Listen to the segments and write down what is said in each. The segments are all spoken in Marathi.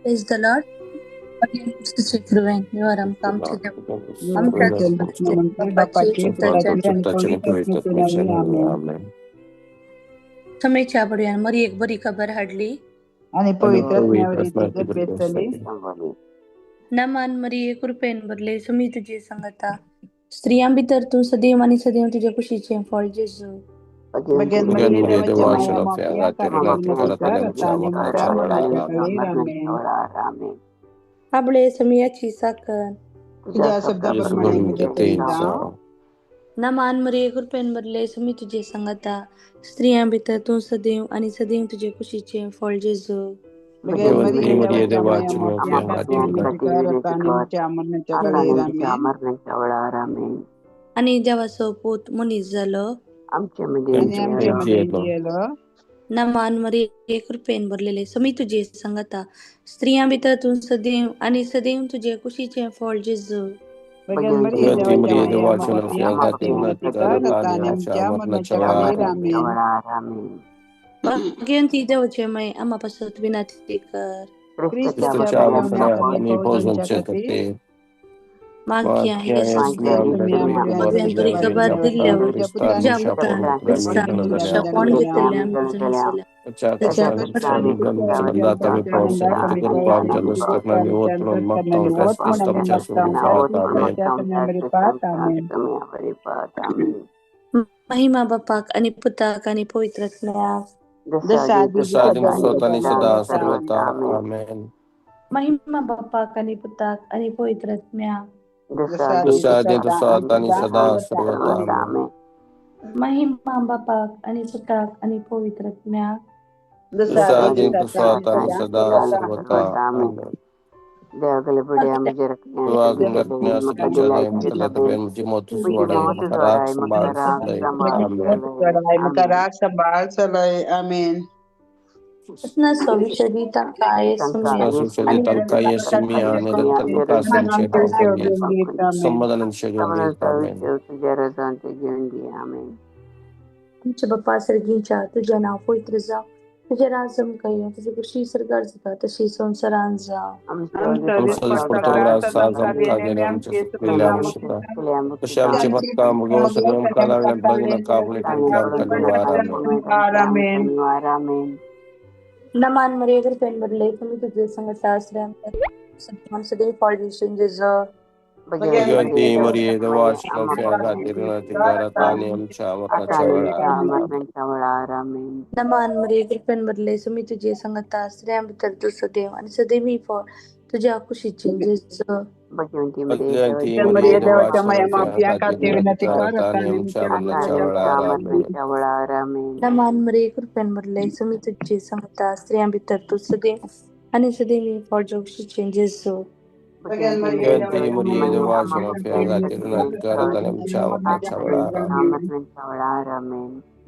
Praise the Lord. Again, Sister Cruven, you are come to the आमच्या नावाचे बापाचे पुत्राचे आणि पवित्रात्म्याचे नावे आमेन. समेच्या बडयान मरी एक बरी खबर हाडली आणि पवित्रात्म्यावरील गरजेतली नमान मरी एक रुपयान बदले समी तुझे संगता स्त्रियां भितर तू सदैव आणि सदैव तुझ्या कुशीचे फळ जेजू बगेन मरिये देवाच्या माया माफिया कातेरनातिका रताने मुच्या मरणाच्या काळी आमेन. आपले समयाची साखर तुझ्या शब्दाप्रमाणे माझ्या तरी जाव. नमान मरी एक रुपयान बदले समी तुझे संगता स्त्रियां भितर तू सदैव आणि सदैव तुझे कुशीचे फळ जेजू बगेन मरिये देवाच्या माया माफिया कातेरनातिका रताने मुच्या मरणाच्या काळी आमेन. आणि देवाचो पूत मनीस झालो आणि आमच्यामध्ये जियेलो. नमान मरी एक रुपयान भरलेले समी तुझे संगता स्त्रियां भितर तू सदैव आणि सदैव तुझे कुशीचे फळ जेजू बगेन मरिये देवाच्या माया माफिया कातेरनातिका रताने मुच्या मरणाच्या काळी आमेन. भाग्यवंती देवाचे माय आम्हापासून विनंती कर ख्रिस्ताच्या पावनापणे बहुजनच्या कथे माग्या येस बरी खबर दिल्यावर तुझ्या पुत्रान ख्रिस्तान रक्षा कोण घेतले आम्ही जणसल्या त्याच्या महिमा बापाक आणि पुताक आणि पवित्रात्म्याक महिमा बापाक आणि पुताक आणि पवित्रात्म्याक महिमा बापाक आणि पुताक आणि पवित्रात्म्याक आमेन. आमच्या बाप्पा सर्गींच्या तुझ्या नाव पवित्र जाव तुझ्या राज्यम काही तुझी कृषी सरकार जाता तशी संसारान जाव नमान मरे अगर पेन बदले तुम्ही तुझे संगत आश्रय सदैव फाउंडेशन जेज नमान मरे अगर पेन बदले तुम्ही तुझे संगत आश्रय भीतर तू सदैव आणि सदैव फळ तुझ्या खुशीची जेज नमान मरे अगर पेन बदले तुम्ही तुझे संगत आश्रय भीतर तू सदैव आणि सदैव फळ जो खुशीची जेज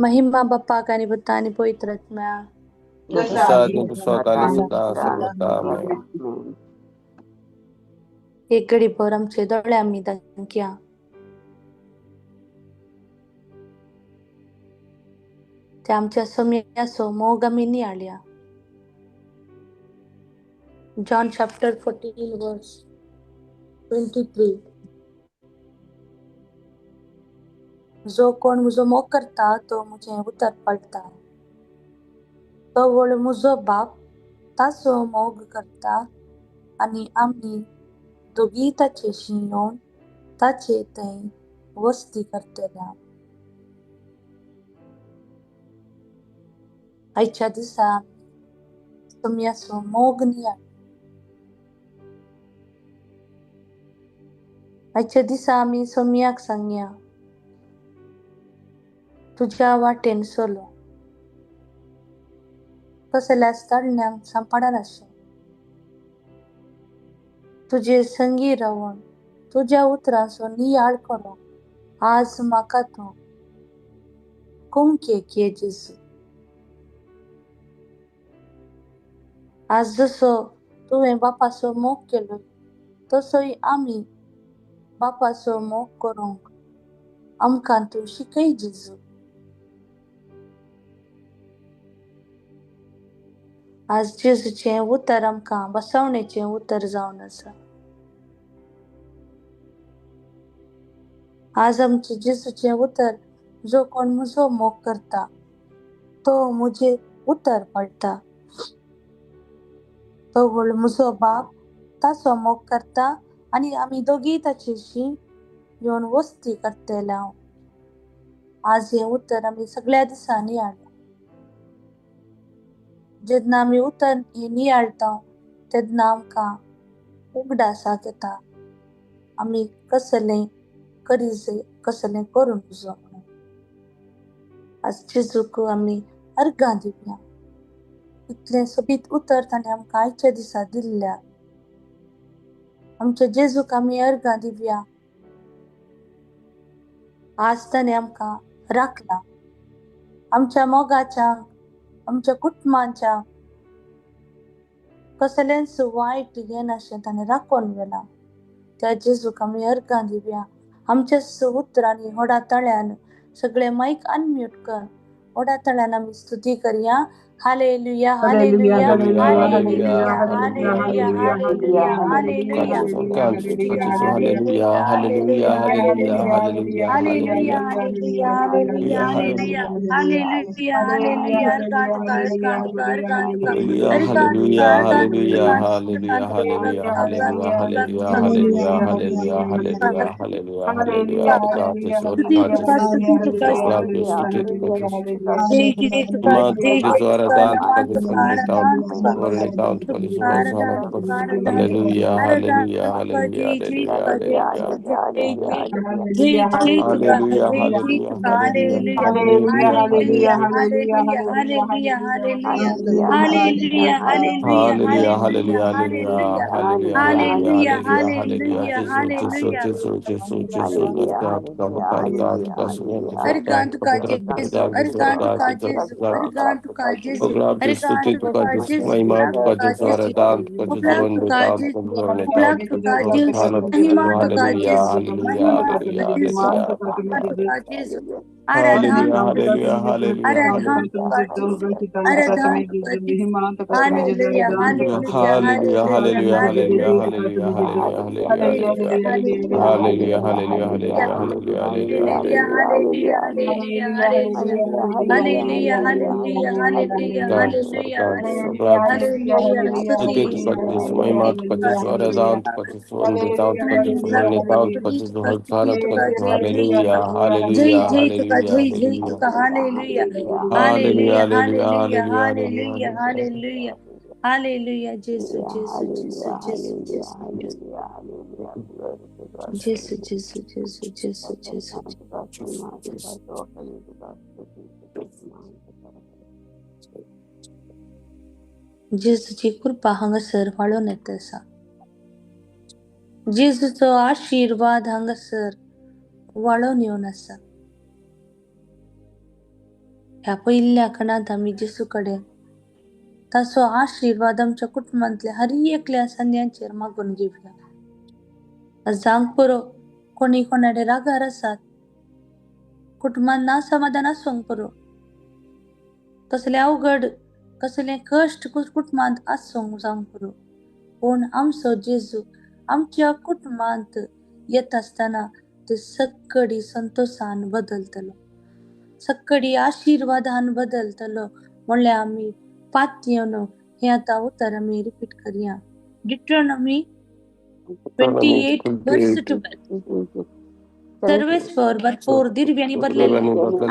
महिमा बाप्पा आणि पुता आणि पवित्रात्म्या एक घडी पर आमचे दोळे आम्ही दांक्या ते आमच्या समयासो मोग आम्ही नियाळ्या John chapter 14 verse 23 जो कोण मुजो मोग करता तो मुझे उतर पडता तो वळ मुजो बाप ताचो मोग करता आणि आम्ही दोघी ताचे शियोन ताचे थंय वस्ती करतल्या आयच्या दिसा समयाचो मोग निया आयच्या दिसा आम्ही सोम्याक सांगया तुझ्या वाटेन चलो कसल्याच ताळण्यांक सांपाडार आशे तुझे संगी रावण तुझ्या उतराचो नियाळ करो आज म्हाका तू कुंके के जेजू आज जसो तुवें बापाचो मोग केलो तसोय आम्ही बापाचो मोग करूंक आमकां तू शिकय जेजू आज जेजूचें उतर आमकां बसवणेचें उतर जावन आसा. आज आमचे जेजूचें उतर, जो कोण म्हजो मोग करता तो मुझे उतर पडटा. तो म्हजो बाप ताचो मोग करता आनी आमी दोगी ताचेशी येवन वस्ती करतले हांव. आज हें उतर आमी सगळ्या दिसांनी हाडलां. जेन्ना आमी उतर हें नियाळटा तेन्ना आमकां उगडासाक येता आमी कसलें कसलें करूं नजो म्हणून. आज जेजूक आमी अर्गां दिवया. इतलें सोबीत उतर ताणें आमकां आयच्या दिसा दिल्ल्या. आमच्या जेजूक आमी अर्गां दिवया. आज ताणें आमकां राखला. आमच्या मोगाच्यांक, आमच्या कुटुंबाच्या कसलेंच वायट हें नाशें ताणें राखून गेला. त्या जेजूक आमी अर्गां दिवया. आमच्या उतरांनी होडा तळ्यान सगळे मायक अनम्यूट कर. होडा तळ्यान आमी स्तुती करया. हालेलुया हालेलुया हालेलुया हालेलुया हालेलुया हालेलुया हालेलुया हालेलुया हालेलुया हालेलुया हालेलुया हालेलुया हालेलुया हालेलुया हालेलुया हालेलुया अर्गांतुका अर्गांतुका अर्गांतुका अर्गांतुका अर्गांतुका अर्गांतुका अर्गांतुका स्तुती तुका स्तुती तुका स्तुती जय तुका जय तुका आराधन तुका आराधन तुका आराधन तुका आराधन तुका आराधन तुका जय तुका जय तुका जय तुका जय तुका हालेलुया हालेलुया हालेलुया हालेलुया हालेलुया हालेलुया हालेलुया हालेलुया हालेलुया हालेलुया हालेलुया हालेलुया अर्गांतुका जेजू अर्गांतुका जेजू अर्गांतुका जेजू अर्गांतुका जेजू अर्गांतुका जेजू उपलब्धुका जेजू उपलब्धुका जेजू महिमातुका जेजू महिमातुका जेजू महिमातुका जेजू आराधनतुका जेजू आराधनतुका जेजू आराधनतुका जेजू हालेलुया हालेलुया हालेलुया हालेलुया हालेलुया हालेलुया hallelujah Hallelujah, hallelujah, hallelujah, hallelujah. Hallelujah, hallelujah, hallelujah, hallelujah, hallelujah, hallelujah. स्तुति स्तुति स्तुति तुका स्तुति जय तुका जय तुका हालेलुया हालेलुया हालेलुया हालेलुया हालेलुया हालेलुया जेसु जेसु जेसु जेसु जेसु जेसु जेसु जेसु जेसु जेसु जेसूची कृपा हांगासर वाळून येता आसा. जेजूचो आशीर्वाद हांगासर वाळून येवन आसा. ह्या पयल्या खणात आमी जेसू कडेन ताचो आशीर्वाद आमच्या कुटुंबांतल्या हर एकल्या संद्यांचेर मागून घेवया. जांक पुरो कोणी कोणाडे रागार आसात, कुटुंबांत ना समाधान आसूंक पुरो, कसले अवघड कसले कश्ट कुटुंबांत आसूंक जावंक पुरो, पूण आमचो जेजू आमच्या कुटुंबांत येत आसतना ते सगळी संतोषान बदलतलो, सगळी आशीर्वादान बदलतलो. म्हणल्यार आमी पातयेवन हे आतां उतर आमी रिपीट करया. डिट्रोनॉमी 28 verse 12. सर्वेस्वर भरपूर दिव्यांनी भरलेले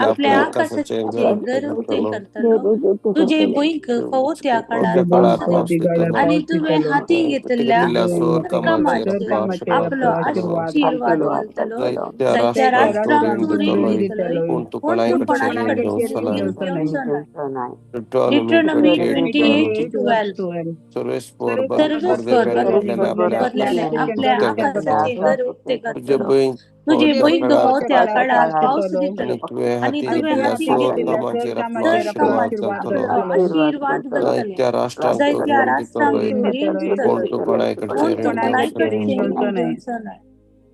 आपल्या आकाशाचे घर उक्ते करतलो. तुझे भुईंग फवत्या काळात पावस देतो आणि तुवे हाती घेतल्या कामाचेर आपलो आशीर्वाद घालतलो. जायत्या राष्ट्रांक तू रीण दितलोय, पूण तू कोणाय कडचे रीण घेवचो नाय. डिट्रोनॉमी 28:12. सर्वेस्वर भरलेले आपल्या आकाशाचे घर उक्ते करतलो. तुझे भुईंग फवत्या काळात पावस दितलो आणि तुवे हाती घेतल्या दर कामाचेर आपलो आशीर्वाद घालतले. जायत्या राष्ट्रांक तू रीण दितलोय, पूण तू कोणाय कडचे रीण घेवचो नाय.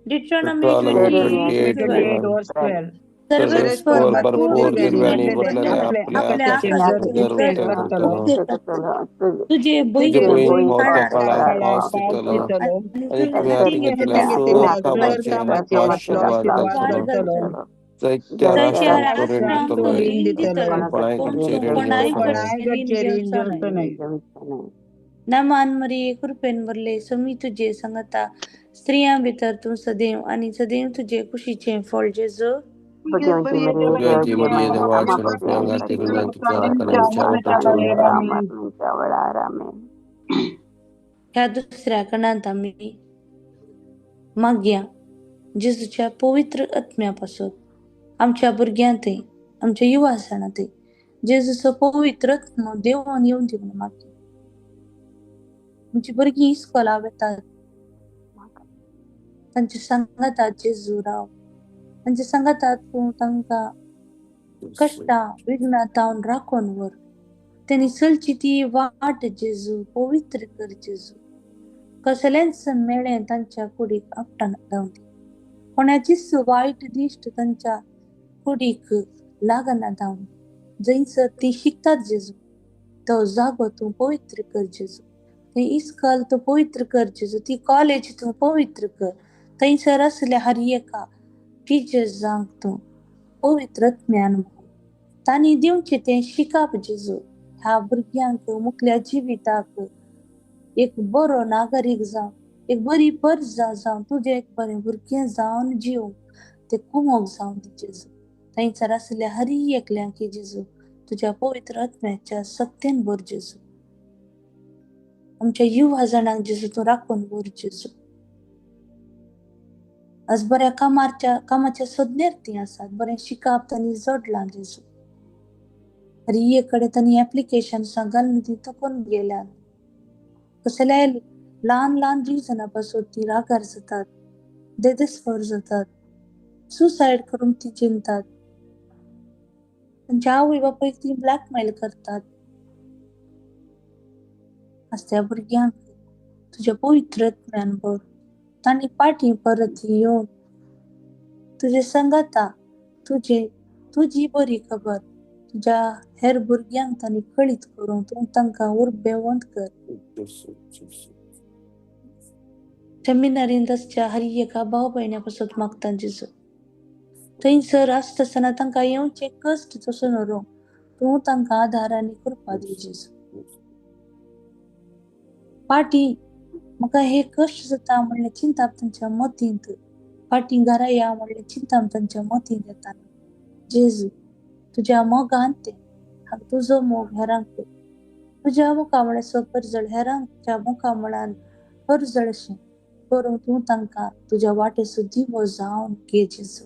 डिट्रोनॉमी 28:12. सर्वेश्वर भरपूर गिरव्यानी गिरव्याने भरलेल्या आपल्या आकाशाचे आकाशाचे घर घर ते करतलो उभे करतलो. तुझे तुझे भुईकोट भुईं मोठ्या काळात काळात पाऊस पावसितलो देतलो आणि आणि तुम्ही हाती घेतलेल्या घेतलेल्या सुखाबाचे सुखाबाचे मातलो आशीर्वाद आशीर्वाद घालतलो. घालतलो. दैत्य दैत्य राष्ट्रांक राष्ट्रांक निंदितलो निंदितलो कोणाकडचे ऋण कोणाकडचे ऋण घेवचो घेवचो नाही. नमान मरिये कृपेन भरले समी तुझे संगता स्त्रियां भितर तू सदैव आणि सदैव तुझे खुशीचे फळ जेजू. भगवंती मरिये देवाची अंगातील नैतिक ह्या दुसऱ्या कणात आम्ही मागया जेजूच्या पवित्र आत्म्यापासून आमच्या भुरग्यांत आमच्या युवासनात जेजूचं पवित्र आत्मा देवान येऊन दे म्हणून मागया. आमची भुरगीं इस्कॉलाक वेतात तांच्या सांगातात जेजू राव तांच्या सांगातात तूं तांकां कष्टा विघ्नातावन राखून वर त्यांनी चलची ती वाट जेजू पवित्र कर जेजू. कसल्यांच मेळ्ळें तांच्या कुडीक आपटान जावं दे. कोणाचीच वायट दिश्ट तांच्या कुडीक लागना जावं. जंयसर ती शिकतात जेजू तो जागो तूं पवित्र कर जेजू. ते इस्कॉल तूं पवित्र कर जेजू. ती कॉलेज तूं पवित्र कर. थंयसर असल्या हर एका टिचर्सांक तूं पवित्र आत्म्यान तांणी दिवचें तें शिकाप जेजू. ह्या भुरग्यांक मुखल्या जिविताक एक बरो नागरीक जावन एक बरी परजा जावन तुजें एक बरें भुरगें जावन जीव ते कुमोग जावन दी जेजू. थंयसर असल्या हर एकल्यांक जेजू तुज्या पवित्र आत्म्याच्या सत्तेन भर जेजू. आमच्या युवा जाणांक जेजू तूं राखून भर जेजू. आज बऱ्या कामाच्या सोदनेर तीं आसात. बरें शिकाप तांणी जोडलां जेजू. हर एकडे तांणी एप्लिकेशन्सां घालून ती तकून गेल्यात. कसल्या ल्हान ल्हान रिजनां पासून ती रागार जातात देदेस्पर जातात सुसायड करून ती चिंतात. तांच्या आवय बापायक ती ब्लॅकमेल करतात. आज त्या भुरग्यांक तुज्या पवित्र आत्म्यान भर. तांणी पाठी परत येवन तुजे सांगाता तुजी बरी खबर तुज्या हेर भुरग्यांक तांणी कळीत करून तूं तांकां उर्बेवंत कर. सेमिनारींत आसच्या हर एका भाव भयण्या पासून मागता जेजू. थंयसर आसतना तांकां येवचे कश्ट तसो नरो तूं तांकां आदार आनी कृपा दी जेजू. पाटी म्हाका हे कश्ट जाता म्हणल्यार चिंताप तांच्या मतींत फाटीं घरा या म्हणल्यार चिंताप तांच्या मतींत येता जेजू. तुज्या मोगान ते तुजो मोग हेरांक तुज्या मुखामळे परजळ हेरांच्या मुखामळान परजळशें करून तूं तांकां तुज्या वाटेचो दिवो जावन घे जेजू.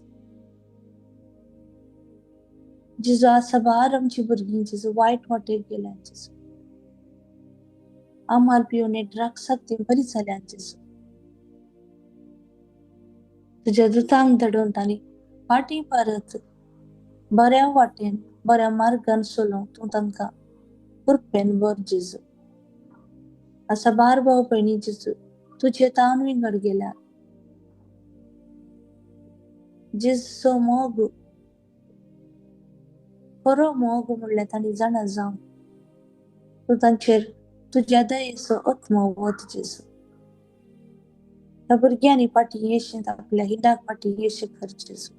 जेजू आज साबार आमची भुरगीं जेजू वायट वाटेक गेल्यात जेजू. आमाल पिवन ड्रग्साक ती बरी जाल्यात जेजू. तुज्या दुतांक धाडून तांणी फाटीं परत बऱ्या वाटेन बऱ्या मार्गान चलोवंक तूं तांकां कृपेन भर जेजू. असा बार भाव भयणी जेजू तुजे तावन विंगड गेल्यात. जेजूचो मोग खरो मोग म्हणल्यार तांणी जाणा जावन तूं तांचेर तुज्या दयेचो आत्मो वत जेजू. ह्या भुरग्यांनी फाटीं येशेंत आपल्या हिंडाक फाटीं येशें कर जेजू.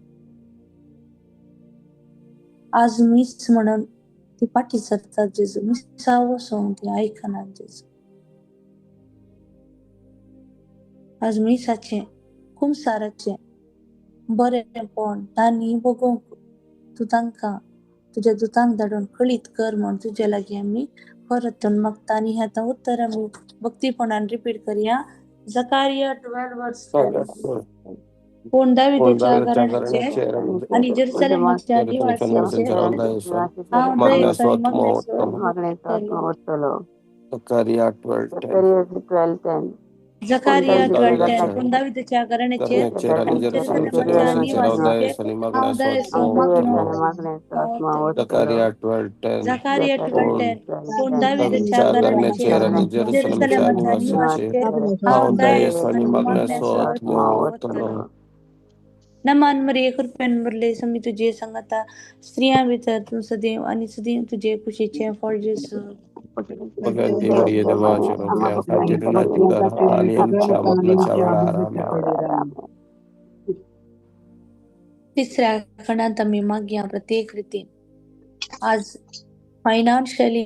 आज मीच म्हणून ती फाटीं सरतात जेजू. मिसाव वसोन ती आयकनात जेजू. आज मिसाचें कुमसाराचें बरेंपण तांणी बगोवंक तूं तांकां तुज्या दुतांक धाडून कळीत कर म्हण तुजे लागीं आमी परतून मागता. आनी हें आतां उत्तर आमी भक्तीपणान रिपीट करया. जकारिया 12:10 कोण दाविदाच्या घराण्याचे आणि जेरुसलेमाच्या निवासियांचे हांव दयेचो आनी मागण्याचो करतलो. Zakaria 12:10 जकारिया 12:10 कोण दाविदाच्या घराण्याचे आणि जेरुसलेमाच्या निवासियांचे हांव दयेचो मागण्याचो Zakaria 12:10 जकारिया 12:10 कोण दाविदाच्या घराण्याचे आणि जेरुसलेमाच्या निवासियांचे हांव दयेचो आनी मागण्याचो आत्मो नमान मरिये कृपेन भरले स्वामी तुझे संगता स्त्रियां भितर तू सदैव आणि सदैव तुझे कुशीचे फळ जेसू. Bhagavate Maria Devachala Priyanka Tirunati Karani Amcha Amarnacha Valarame. तिसऱ्या खंडात आम्ही मागया प्रत्येक रीती आज फायनान्शियली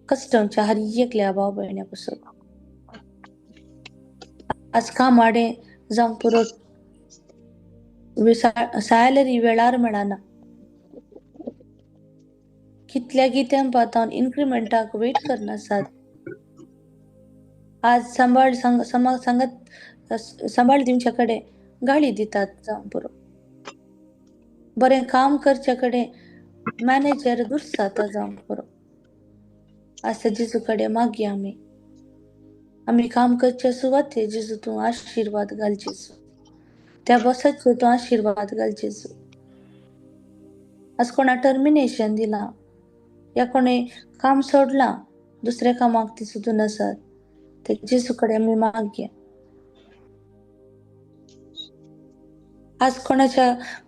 कष्टांच्या हर एकल्या भाव बहिण्यापासून आज कामाडे जाऊन पुरत सॅलरी वेळार मिळाना कितल्या गीत्यां पातावन इन्क्रिमेंटाक वेट करनासात आज सांभाळ दिवच्याकडे गाळी दितात जाऊन पुरो बरें काम करच्याकडे मॅनेजर दुर्साता जाऊन पुरो आज जेजूकडे मागया आम्ही काम करच्या सुवाते जेजू तू आशीर्वाद घाल जेजू त्या बसाचे तू आशीर्वाद घाल जेजू आज कोणा टर्मिनेशन दिला या कोणी काम सोडला दुसऱ्या कामाक ती सुद्धा नसत ते जेजूकडे आम्ही मागया आज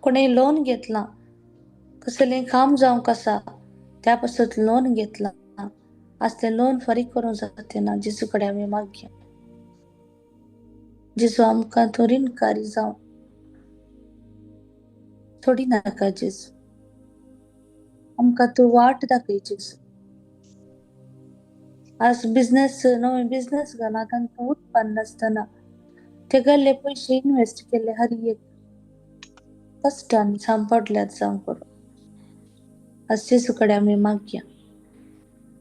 कोणी लोन घेतला कसले काम जाऊन कसा त्यापासून लोन घेतला आज ते लोन फारीक करून जाते ना जेजूकडे आम्ही मागया जेजू आमका तो ऋणकारी जाऊन थोडी नाका जेजू आमका तू वाट दाखय जेजू आज नवे बिझनेस घाला तांकां उत्पन्न नसताना ते गल्ले पैसे इन्व्हेस्ट केले हर एक कष्टान सांपडल्यात जाऊन करून आज जेजूकडे आम्ही मागया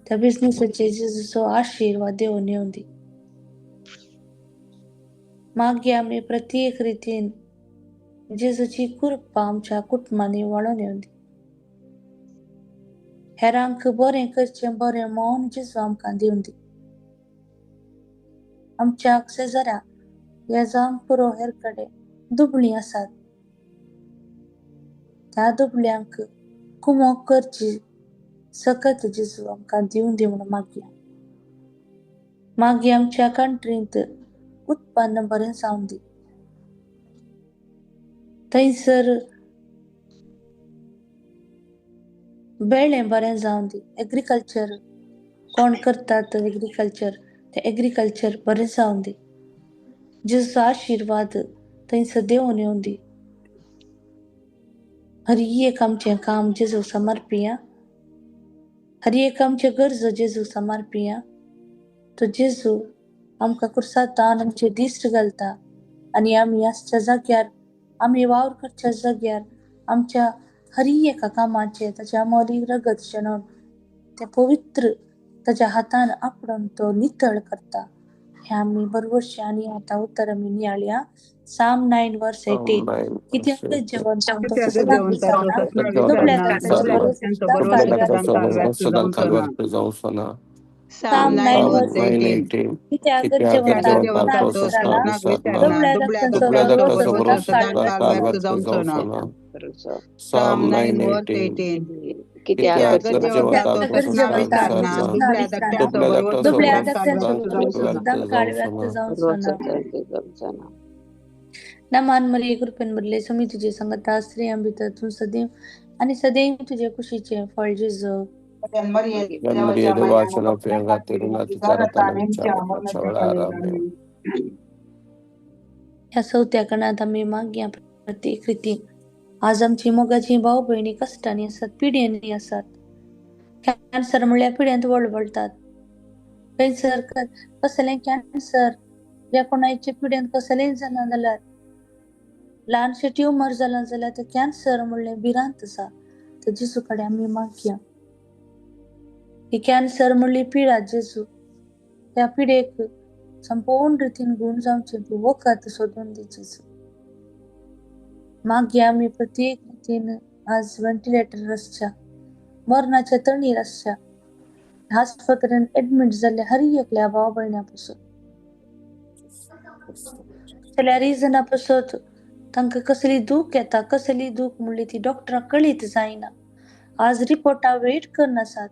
त्या बिझनेसचे जेजूचो आशीर्वाद देऊन येऊन दे मागया आम्ही प्रत्येक रीतीन जेजूची कृपा आमच्या कुटुंबाने वाळून येऊन दे हेरांक बरें करचे बरें मौन जेजू आमकां दिवन दी आमच्या शेजाऱ्या या जावंक पुरो हेरकडे दुबळी आसात त्या दुबळ्यांक कुमोक करची सकत जेजू आमकां दिवन दी म्हणून मागया आमच्या कंट्रींत उत्पन्न बरें जावन दी थंयसर बेळ्ळें बरें जावन दी एग्रीकल्चर कोण करतात एग्रीकल्चर ते एग्रीकल्चर बरें जावन दी जेजूचो आशीर्वाद थंयसर देऊन येऊन दी हर एक आमचें काम जेजू समर्पिया हर एक आमचे गरज जेजू समर्पिया तो जेजू आमकां कुर्सातान आमचे दिश्ट घालता आणि आम्ही आसच्या जाग्यार आम्ही वावर करच्या जाग्यार आमच्या हर एका कामाचे ताच्या अमोली रगत शेणून ते पवित्र ताच्या हातान आपणून तो नितळ करता हे आम्ही बरोबरशे आणि आता उत्तर आम्ही नियाळया Psalm 9 verse 18 कित्याक जेवण सांगतो ससना दुबळ्या दाताचे बरोबर सदां काळव्याक Psalm 9 verse 18 कित्याक जेवता नासराला दुबळ्या दातांचो बरोबर सदां काळव्याक Psalm 9:18. कित्याक जेवता जेवता नासराला दुबळ्या दातांचो बरोबर सदां काळव्याक जाऊन सोना नमान मरिये कृपेन भरले स्वामी तुझे संगता स्त्रियां भितर तू सदैव आणि सदैव तुझे कुशीचे फळ जेजू Maria Devachala Priyanka Tirunati Karani Amcha Valarame. या चौथ्या कणात आम्ही मागया प्रत्येक रीती आज आमची मोगाची भाऊ बहिणी कष्टाने असतात पिढ्यांनी असतात कॅन्सर म्हणल्या पिढ्यांत वळवळतात कैसर कसले कॅन्सर या कोणाच्या पिढ्यांत कसले जाणा जाल्यार ल्हानशे ट्युमर जाला जाल्यार ते कॅन्सर म्हणले भिरांत आसा ते जेजू कडेन आमी मागया ही कॅन्सर म्हणली पिडा जेजू त्या पिडेक संपूर्ण रितीन गुण जावचे तूं वखद सोदून दी जेजू मागया आमी प्रत्येक रितीन आज व्हेंटिलेटर आसच्या मरणाच्या तणीर आसच्या हॉस्पिटलान एडमिट जाल्ले हर एकल्या भाव भयण्या पासून कसल्या रिजना पासून तांकां कसली दूख येता कसली दूख म्हणली ती डॉक्टराक कळीत जायना आज रिपोर्टाक वेट करनासात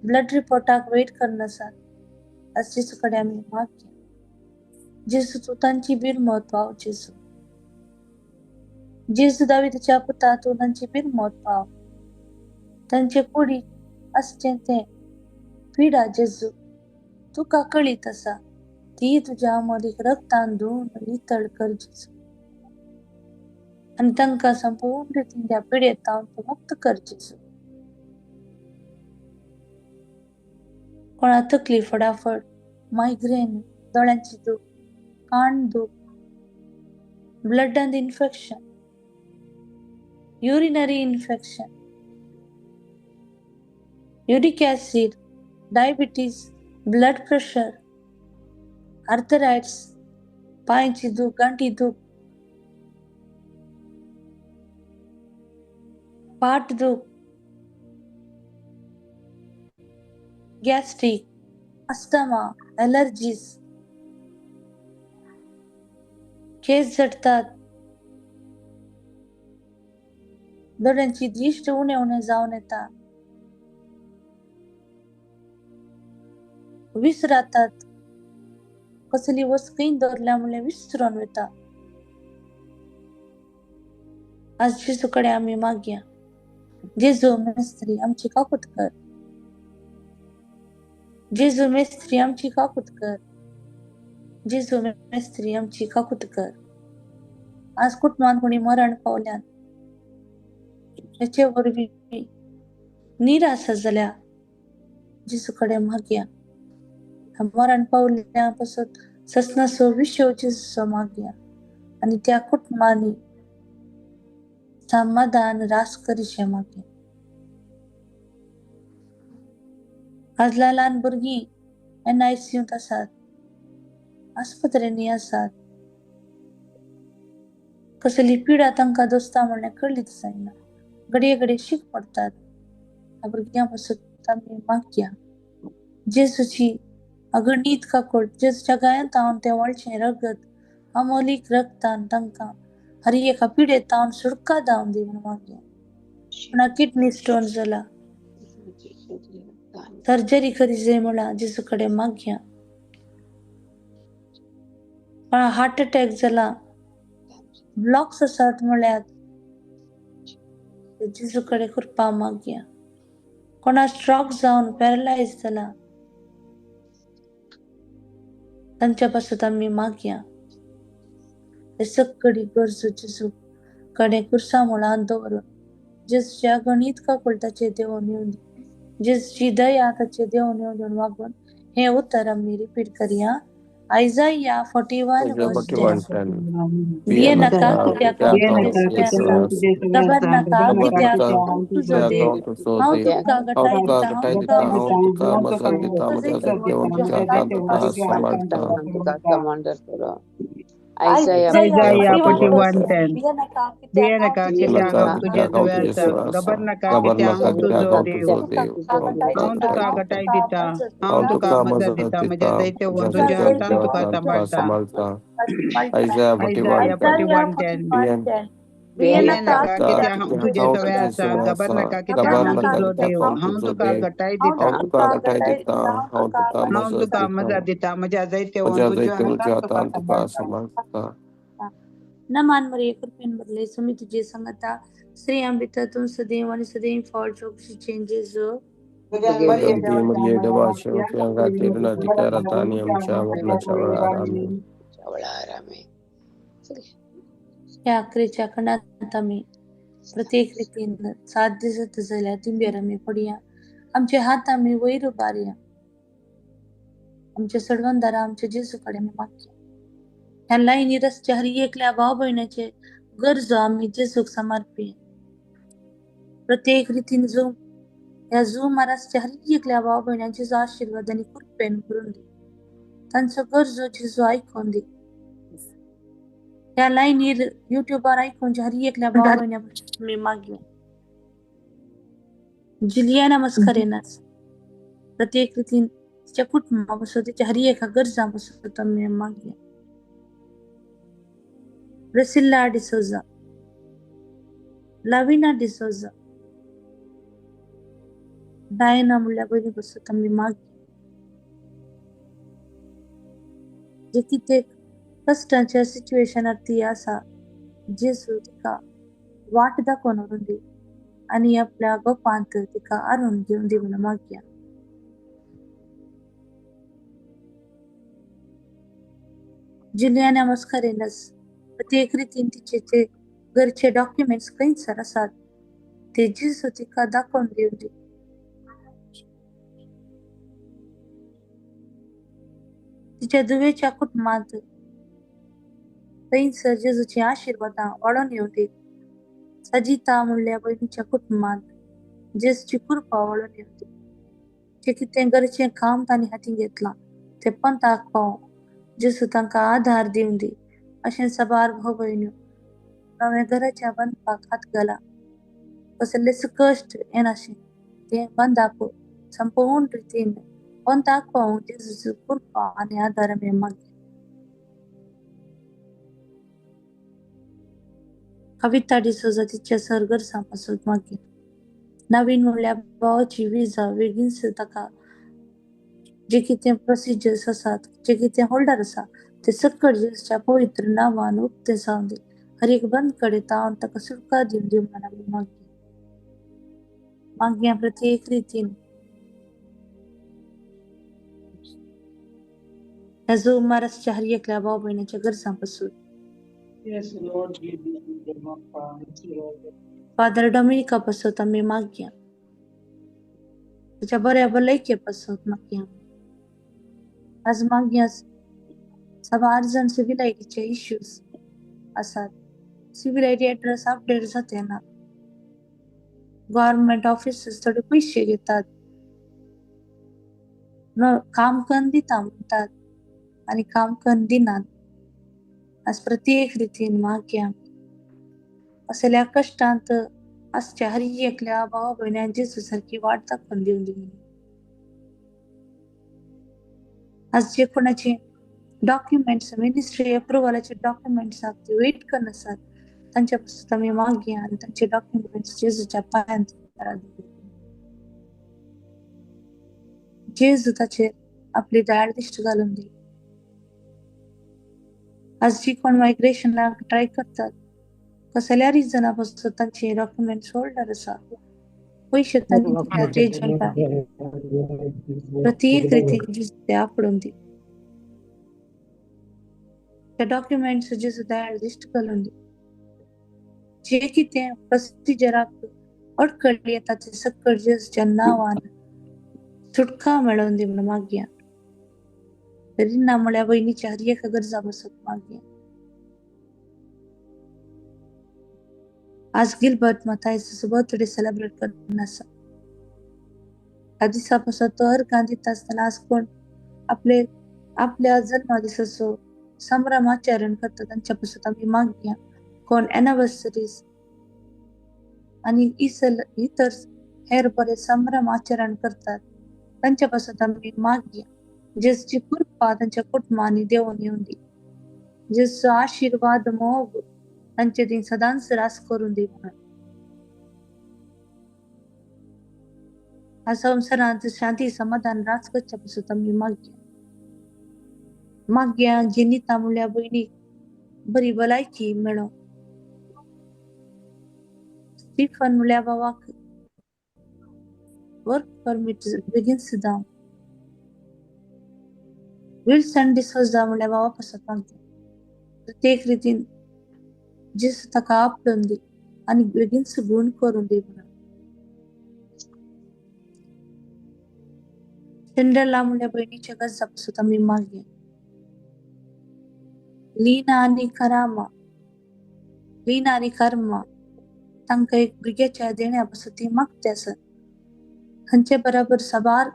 ब्लड रिपोर्टाक वेट करनासात आज जेजू कडेन आमी मागया जेजू तूं तांची बिरमत पाव जेजू जेजू दाविदच्या पुता तू तांची बिनमोत पाव. तांचे कुडी असचे ते पिडा जेजू तुका कळीत असा. ती तुझ्या अमोलीक रक्तान धुवन नितळ कर जेजू. आणि तांकां संपूर्ण रितीन त्या पिडेतावन तू मुक्त कर जेजू. कोणा तकली फडाफड, मायग्रेन, दोळ्यांची दूख, कान दूख, ब्लडांत infection, urinary infection, uric acid, diabetes, blood pressure, arthritis, पायांची दूख, गांठी दूख, पाठ दूख, गॅस्ट्रिक, अस्थमा, ॲलर्जीज, केस झडतात, दोळ्यांची दृष्टी उणे उणे जाऊन येतात, विसरातात, कसली वस्तू दौरल्यामुळे विसरून येतात. आज जेजूकडे आम्ही मागया, जेजू मेस्त्री आमची काकूत कर. जेजू मेस्त्री आमची काकूत कर. जेजू मेस्त्री आमची काकूत कर. आज कुटुंबात कोणी मरण पावल्यान, त्याचे वरवीं निराशा जाल्या, जेजूकडे मागया. मरण पावल्यापासून ससनासो विषय जेजूचो मागया आणि त्या कुटुंबांनी समाधान रास करीचे मागया. आज ल्हान भुरगीं NICUत आसात, आस्पत्रेनी आसात. कसली पिडा तांकां दोस्ता म्हणलें कळीत जायना. घडये घडये शीक पडतात. ह्या भुरग्यां पासून आमी मागया. जेजूची अगणित काकूळ, जेजूच्या गायांतावन तें व्हडलें रगत, अमोलीक रक्तान तांकां हर एका पिडेतावन सुटका दावन दी म्हूण मागया. कोणा किडनी स्टोन जाला, सर्जरी करी जाय म्हळ्यार जेजू कडेन मागया. कोणा हार्ट अटॅक जाला, ब्लॉक्स आसात म्हळ्यार जेजू कडेन कृपा मागया. कोणा स्ट्रोक जावन पॅरलायज जाला, तांच्या पासून आमी मागया. हे सगळी गरजो जेजू कडेन कुर्सा मुळांत दवरून जेजूच्या गणित काकूळ ताचेर देंवोन येवन दी. जेजूची दया ताचेर देंवोन येवन वागून हे उतर आमी रिपीट करया. Isaiah 41 verse 10. भिये नाका कित्याक हांव तुजे सोबे आसा. घाबरनाका कित्याक हांव तुजो देव. हांव तुका घटाय दिता, हांव तुका मजत दिता. हांव तुका जैतवय तुज्या Isaiah Isaiah 41 verse 10. 41:10. भिये नाका कित्याक Diye हांव naka तुजे kiti सोबे aham आसा. tuje suvasa. Gabar naka kiti aham tujo dev. हांव तुका घटाय Aham दिता, tuka हांव gatai तुका dita. मजत Aham दिता. tuka mazat dita. Maja zaite wandu तुझा jahantan जैतवय tuka तुज्या sambalta. सांभाळटा. Isaiah Isaiah 41:10. 41:10. भिये Diye नाका naka kiti कित्याक aham हांव tuje तुजे सोबे suvasa. आसा. Gabar naka kiti aham घाबरनाका tujo कित्याक dev. हांव Aham tuka gatai हांव dita. तुका घटाय दिता, हांव तुका Aham मजत tuka दिता. mazat dita. Maja zaite wandu jahantan tuka sambalta. नमान मरिये कृपेन बदले सुमी तुझे संगता श्री अमृतातून सदैव आणि सदैव फॉल चौकशी चेंजेस या अकरेच्या खंडात आम्ही प्रत्येक रीतीन साध्य जाता जाल्यार तिंबेर आमी पडया. आमचे हात आमी वयर उबारया. आमचे सडवंदारा आमच्या जेजू कडेन आमी मागया. ह्या लायनी रस्त्या हर एकल्या भाव भयणाचे गरजो आमी जेजूक समर्पया. प्रत्येक रीतीन ह्या झूम रस्त्या हर एकल्या भाव भयणांचे जो आशीर्वाद आनी कृपेन करून दी. तांचो गरजो जेजू आयकून दी. ह्या लायनीर युट्यूबार आयकून हर एकल्या भाव भयण्या आमी मागया. जुलियाना मस्करेनास प्रत्येक रीतीन तिच्या कुटुंबा पासून तिच्या हर एका गरजा पासून आमी मागया. Priscilla D'Souza, Lavina D'Souza, Diana म्हणल्या बरी पासून आमी मागया. जे कित्येक कष्टाच्या सिच्युएशनार ती आसा जेजू तिका वाट दाखोवन उरली आणि आपल्या गोपांत तिका आरून घेवन दी म्हणून मागया. जुलियाना मस्कारेनस प्रत्येक रितीन तिचे ते घरचे डॉक्युमेंट्स खंयसर आसात ते जेजू तिका दाखोवन दिवली. तिच्या दुवेच्या कुटुंबात थंयसर जेजूची आशिर्वादां वाडोवन येवली. सजिता म्हणल्या बहिणीच्या कुटुंबात जेजूची कृपा वाडोवन येवली. जे कितें घरचें काम तांणी हातीन घेतलां ते पंथाक पावोवंक जेजू तांकां आधार दिवन दी. अशें साबार भाव भयण्यो नव्या घराच्या बांदपाक हात घाला. कसलेच कश्ट येनाशें तें बांदप संपूर्ण रितीन पंथाक पावोवंक जेजूची कृपा आनी आदार आमी मागया. कविता डिसोजा तिच्या सरगर्सां पासून मागया. नवीन म्हणल्यार भावाची विजा बेगीनच ताका जे कितें प्रोसिजर्स आसात जे कितें होल्डर आसा ते सकट जेजूच्या पवित्र नांवान उक्तें जावन दी. हर एक बंद कडे तावन ताका सुटका दिवन दी म्हणून आमी मागया. मागया प्रत्येक रितीन ह्या महाराष्ट्राच्या हर एकल्या भाव भयणाच्या गरजां पासून. फादर डॉमिनिका पासून आमी मागया. त्याच्या बऱ्या भलायके पासून मागया. आज मागया साबार जाण सिव्हिल आयडीचे इश्यूज आसात. सिव्हिल आयडी ऍड्रेस अपडेट जातना गव्हर्नमेंट ऑफिसर्स थोडे पैसे घेतात काम करून दिता म्हणतात आणि काम करून दिनात. आज प्रत्येक रितीन मागया असल्या कष्टांत आजच्या हर एकल्या भावा भयण्यान जेजू सारखी वाट दाखोवन दिवन दी. आज जे कोणाचे डॉक्युमेंट्स मिनिस्ट्री अप्रुव्हलाचे डॉक्युमेंट्स ते वेट करन आसात तांच्या पासून आमी मागया आनी तांचे डॉक्युमेंट्स जेजूच्या पांयांत जेजू ताचेर आपली दयाळ दिश्ट घालून दी. आज जी कोण मायग्रेशनाक ट्राय करतात कसल्या रिजना पासून तांचे डॉक्युमेंट्स होल्डर आसा पैसे तांणी दिल्यात एजंटाक प्रत्येक रितीन जेजू ते आपडून दी. त्या डॉक्युमेंट्स जेजू दयाळ दिश्ट घालून दी. जे कितें प्रोसिजराक अडखळ येता ते सकट जेजूच्या नांवान सुटका मेळोवन दी म्हणून मागया. रिना म्हणल्यार बहिणीच्या हर एका गरजा पासून मागया. आज गिलबर्ट माथायसाचो बर्थडे सेलिब्रेट करन आसा. ह्या दिसा पासून तो अर्घां दिता आसतना आज कोण आपल्या जन्मदिसाचो संभ्रम आचरण करता तांच्या पासून आमी मागया. कोण एनिवर्सरीज आणि इतर हेर बरे संभ्रम आचरण करतात तांच्या पासून आमी मागया. जेजूची कृपा तांच्या कुटुंबांनी देवून येवन दी. जेजूचो आशीर्वाद मोग तांचे ती सदांच रास करून दी म्हणून. ह्या संवसारांत शांती समाधान रास करच्या पासून आमी मागया. मागया जेनिता म्हणल्या बहिणीक बरी भलायकी मेळो. स्टीफन म्हणल्या भावाक वर्क परमीट बेगीनच जावं. विल्सन डिसोजा म्हणल्या भावा पासून मागया. प्रत्येक रितीन जेजू ताका आपलून दी आनी बेगीनच गुण करून दी म्हणून. सिंड्रेला म्हणल्या बहिणीच्या गरजा पासून आमी मागया. लीना आनी कर्मा तांकां एक भुरग्याच्या देण्या पासून ती मागते आसत. हांचे बराबर साबार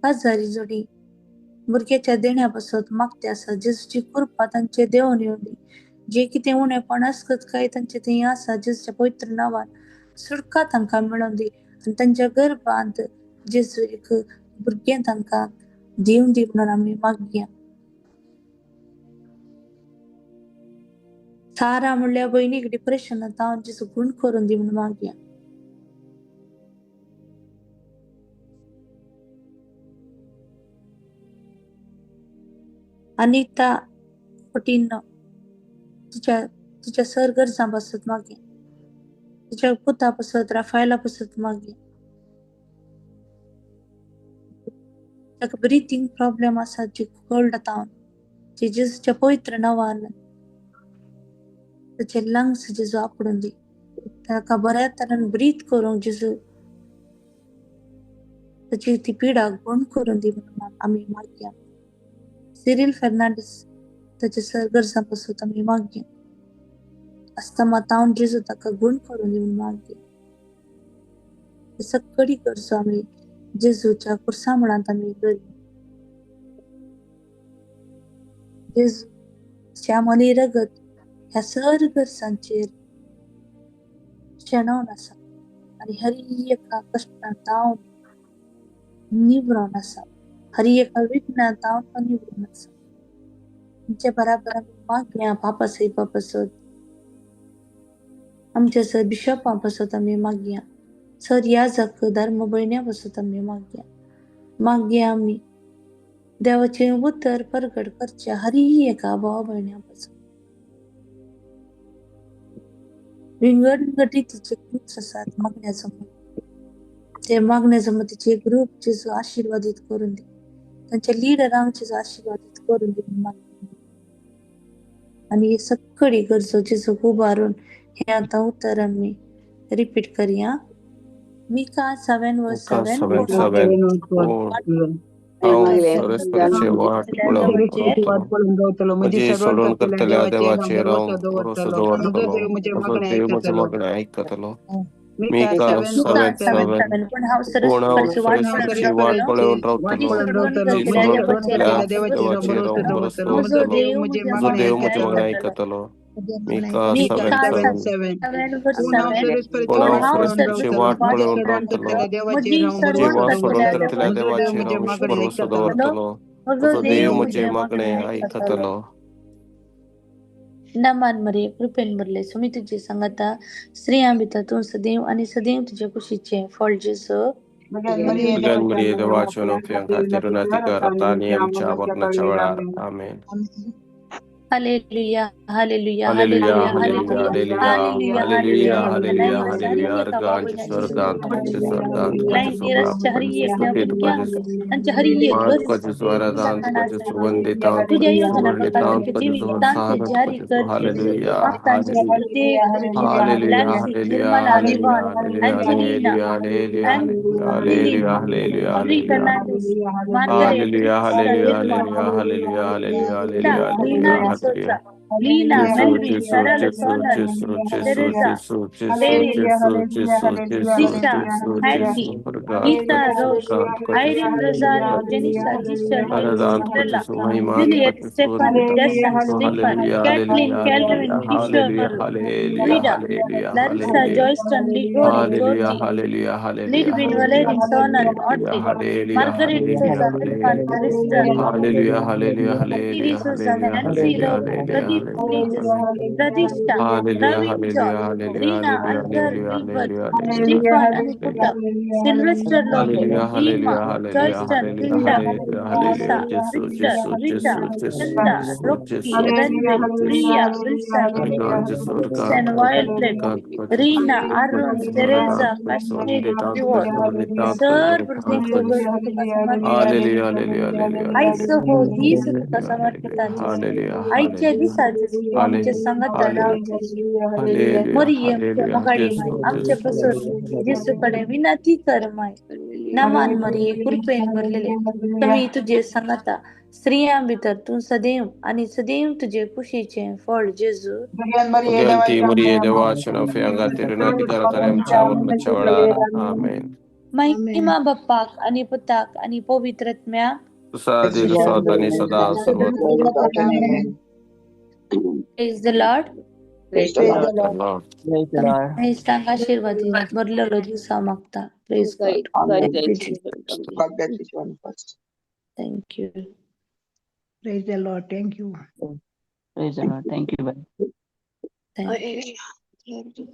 काजारी जोडी भुरग्याच्या देण्या पासून मागते आसत. जेजूची कृपा तांचे देवून येवन दी. जे कितें उणेपण आसत काय तांचे थंय आसा जेजूच्या पवित्र नांवान सुटका तांकां मेळोवन दी आनी तांच्या गर्भांत जेजू एक भुरगें तांकां दिवन दी म्हणून आमी मागया. सारा म्हणल्या बहिणीक डिप्रेशनांत जावन जेजू गुण करून दी म्हणून मागया. अनिता 14 तिच्या सरगर्जां पासून मागया. तुझ्या पुतापासत राफायलापासत मागे ताका ब्रिथींग प्रॉब्लेम आसा जी कोल्ड तावन जे जेजूच्या पवित्र नांवान त्याचे लंग्स जेजू आपडून दी ताका बऱ्या तरेन ब्रीथ करूंक जेजू त्याची ती पिडा गुण करून दी म्हणून आम्ही मागया. सिरिल फर्नांडिस त्याच्या गरजांपासून आम्ही मागया. अस्थमा तावन जेजू ताका गुण करून दी म्हणून मागया. सगळी गरजो आम्ही जेजूच्या कुर्सामणात आम्ही करी. जेजूच्या मनी रगत ह्या सर गरजांचेर शेणवून आसा आणि हर एका कष्टांत तावन निवरून आसा. हर एका विघ्नांत तावन तो निवरून आसा. तुमचे बराबर आम्ही मागया पापा पासत आमच्या सर बिशपां पासत आम्ही मागया. सर याजक धर्म बयण्या पासत आम्ही मागया आम्ही देवाचे उतर प्रगट करचे हर एका भाव बयण्यापासून. विंगडीचे ग्रुप्स असतात मागण्याचं ते मागण्याचं मतीचे ग्रुप जेजू आशीर्वादित करून दे. त्यांच्या लिडरांक जेजू आशीर्वादित करून दे आणि सगळी गरजो जेजू उभारून हे आता उतर आम्ही रिपीट करूया. Micah 7:7 सरस्वतीचे वाट पळून गावतलो म्हणजे सोडून करतल्या देवाचे राव भरोसा दवरतलो तसो देव म्हजे मागणें आयकतलो. Micah 7:7 पूण हांव सरस्वतीची वाट पळोवन रावतलो जी सोडून करतल्या देवाचे राव भरोसा दवरतलो तसो देव म्हजे मागणें आयकतलो. Micah 7:7 पूण हांव सरस्वतीची वाट पळोवन रावतलो जी वाट सोडून करतल्या देवाचे राव भरोसा दवरतलो तसो देव म्हजे मागणें आयकतलो. नमान मरे कृपेन भरले सुमी तुझे सांगता स्त्रियां भितर तू सदैव आणि सदैव तुझे कुशीचे फळ जेजू Bulan Maria देवाच्या नोकऱ्यांका तिरुनातिकार आता आणि आमच्या मरणाच्या वेळार आमेन. हालेलुया हालेलुया हालेलुया हालेलुया हालेलुया हालेलुया हालेलुया हालेलुया हालेलुया हालेलुया अर्गांचे स्वर्गांत तुझे स्वर्गांत तुझे सोपाप तुझे स्तुतीत तुझे मान तुझे स्वरादांत तुझे सुवंदितांत तुझे सुवर्णितांत तुझे सुवत्साहनांत तुझे हालेलुया हालेलुया हालेलुया हालेलुया हालेलुया हालेलुया हालेलुया हालेलुया हालेलुया हालेलुया हालेलुया हालेलुया हालेलुया हालेलुया हालेलुया हालेलुया हालेलुया hallelujah Lina, Jesu, Melvin, Jesu, Sarah, Jesu, Sonan, Jesu, Jesu, Teresa, Jesu, Jesu, Terry, Jesu, Jesu, Jesu, Disha, Jesu, Hattie, Jesu, Forgat, Gita, Rose, Irene, Rosario, Janissa, Gisha, Nancy, Aradant ko Stella, Jesu, Mahimat ko Juliet, Jesu, Stefan, Dessan, Stefan, Hallelujah, Kathleen, Calvin, Hallelujah, Kishore, Hallelujah, Hallelujah, Rita, Hallelujah, Larissa, Hallelujah, Joyston, Ligori, Hallelujah, Georgie, Hallelujah, Hallelujah, Lidwin, Hallelujah, Valerie, Sonan, Hallelujah, Audrey, Hallelujah, Margaret, Hallelujah, Susan, Irfan, Kristen, Hallelujah, Hallelujah, Stevie, Hallelujah, Susan, Hallelujah, Nancy, Hallelujah, Rose, Hallelujah, Pradeep, Tejas, Hallelujah. Pradisha, Hallelujah, Naveen, John, hallelujah, hallelujah, Rina, hallelujah, Arthur, hallelujah, Gilbert, hallelujah, hallelujah. Stefan, Aniputa, Sylvester, Logan, Hallelujah, Ima, hallelujah, hallelujah, Joyston, hallelujah, Hilda, hallelujah, Lisa, hallelujah. Jesus, Victor, Jesus, Rita, Jesus, Jesus, Chanda, Jesus, Rocky, Jesus, Renville, Jesus. Priya, Wilson, My God, Jesus, Lord God, and God, Violet, God, God, Jesus, Rina, God, Arun, Jesus, Lord God, Teresa, God, Jesus, Lord, Kashmiri, God, God, Pure, Jesus, Lord, God, God, Sir, Jesus, God, Brudinko, God, Jesus. Gostuka, Samarpita, Hallelujah, hallelujah, hallelujah, आईचं hallelujah, हो ही सुतका hallelujah, समर्पिता जेजू hallelujah, आईच्या hallelujah, दिसाचे आमच्या संगत राव जेजू hallelujah, मरियम hallelujah, महाडी Jesus, माय Lord, आमच्या Jesus, Lord, पासून जेजूकडे विनंती कर माय नमान मरिये कृपेन भरलेले तुम्ही तुझे संगता स्त्रियां भितर तू सदैव आणि सदैव तुझे कुशीचे फळ जेजू Ganti Maria devación fianga tirunati karatanem chamarna chavalara. Amen. महिमा बाप्पाक आणि पुताक आणि पवित्रत्म्या Sadil sadani sada sarvat. Praise the Lord. Praise the Lord. हे सांगा आशीर्वादित भरलेलो दिवसा मागता praise God thank you Praise the Lord. Thank you. Praise the Lord. Thank you. Thank you